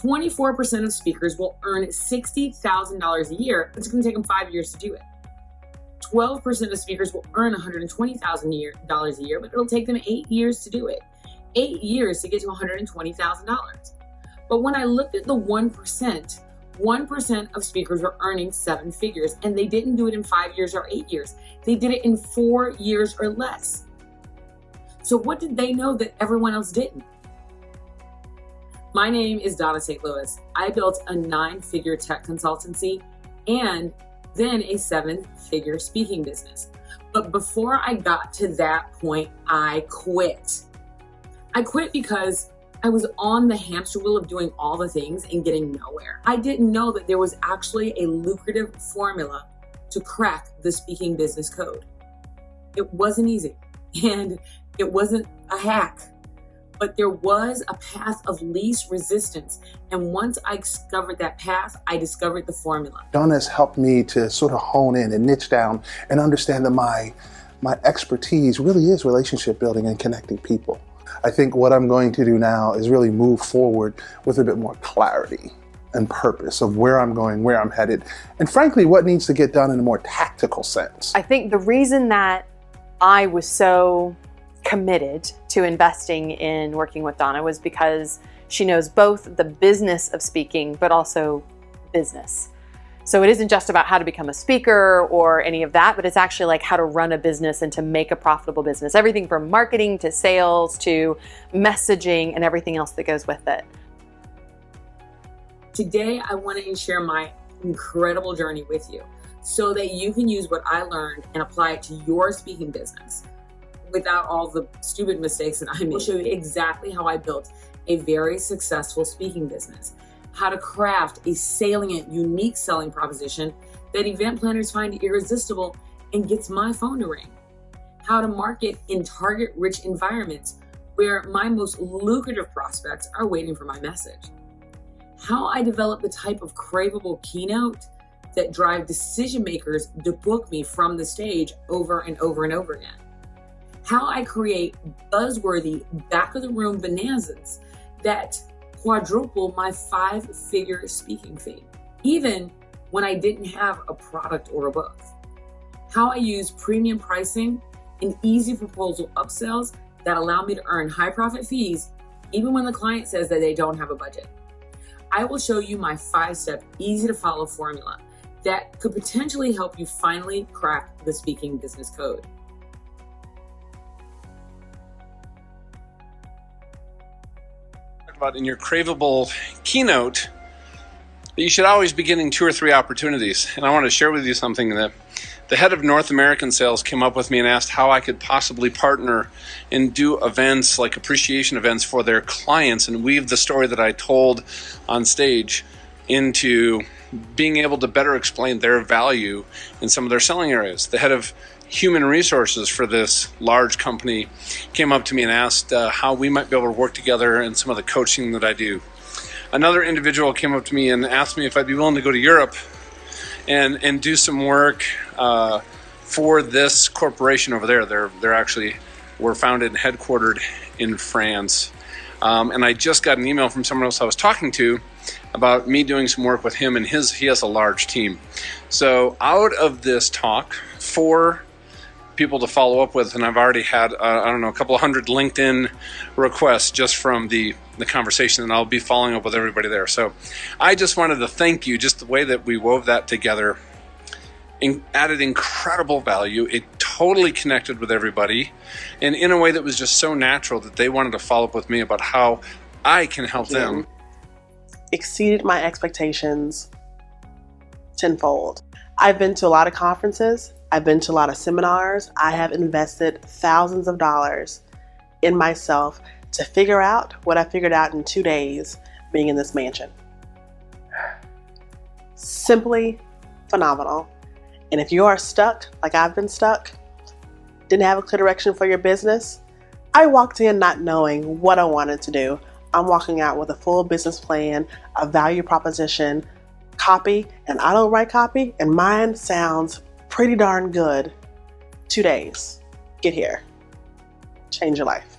24% of speakers will earn $60,000 a year. It's going to take them 5 years to do it. 12% of speakers will earn $120,000 a year, but it'll take them 8 years to do it. 8 years to get to $120,000. But when I looked at the 1% of speakers were earning 7 figures, and they didn't do it in 5 years or 8 years. They did it in 4 years or less. So what did they know that everyone else didn't? My name is Donna St. Louis. I built a 9-figure tech consultancy and then a 7-figure speaking business. But before I got to that point, I quit. I quit because I was on the hamster wheel of doing all the things and getting nowhere. I didn't know that there was actually a lucrative formula to crack the speaking business code. It wasn't easy, and it wasn't a hack, but there was a path of least resistance. And once I discovered that path, I discovered the formula. Donna has helped me to sort of hone in and niche down and understand that my expertise really is relationship building and connecting people. I think what I'm going to do now is really move forward with a bit more clarity and purpose of where I'm going, where I'm headed, and frankly, what needs to get done in a more tactical sense. I think the reason that I was so committed to investing in working with Donna was because she knows both the business of speaking, but also business. So it isn't just about how to become a speaker or any of that, but it's actually like how to run a business and to make a profitable business. Everything from marketing to sales to messaging and everything else that goes with it. Today, I want to share my incredible journey with you so that you can use what I learned and apply it to your speaking business without all the stupid mistakes that I made. I'll show you exactly how I built a very successful speaking business, how to craft a salient, unique selling proposition that event planners find irresistible and gets my phone to ring, how to market in target-rich environments where my most lucrative prospects are waiting for my message, how I develop the type of craveable keynote that drive decision makers to book me from the stage over and over and over again, how I create buzzworthy back-of-the-room bonanzas that quadruple my 5-figure speaking fee, even when I didn't have a product or a book, how I use premium pricing and easy proposal upsells that allow me to earn high profit fees, even when the client says that they don't have a budget. I will show you my 5-step, easy-to-follow formula that could potentially help you finally crack the speaking business code. About in your craveable keynote that you should always be getting 2 or 3 opportunities. And I want to share with you something that the head of North American sales came up with me and asked how I could possibly partner and do events like appreciation events for their clients and weave the story that I told on stage into being able to better explain their value in some of their selling areas. The head of human resources for this large company came up to me and asked how we might be able to work together in some of the coaching that I do. Another individual came up to me and asked me if I'd be willing to go to Europe and do some work for this corporation over there. They're actually were founded and headquartered in France. And I just got an email from someone else I was talking to about me doing some work with him, and he has a large team. So out of this talk, 4 people to follow up with, and I've already had a couple of hundred LinkedIn requests just from the conversation, and I'll be following up with everybody there. So I just wanted to thank you, just the way that we wove that together added incredible value. It totally connected with everybody, and in a way that was just so natural that they wanted to follow up with me about how I can help them. Exceeded my expectations tenfold. I've been to a lot of conferences. I've been to a lot of seminars. I have invested thousands of dollars in myself to figure out what I figured out in 2 days being in this mansion. Simply phenomenal. And if you are stuck, like I've been stuck, didn't have a clear direction for your business, I walked in not knowing what I wanted to do. I'm walking out with a full business plan, a value proposition, copy, and I don't write copy, and mine sounds pretty darn good. 2 days. Get here. Change your life.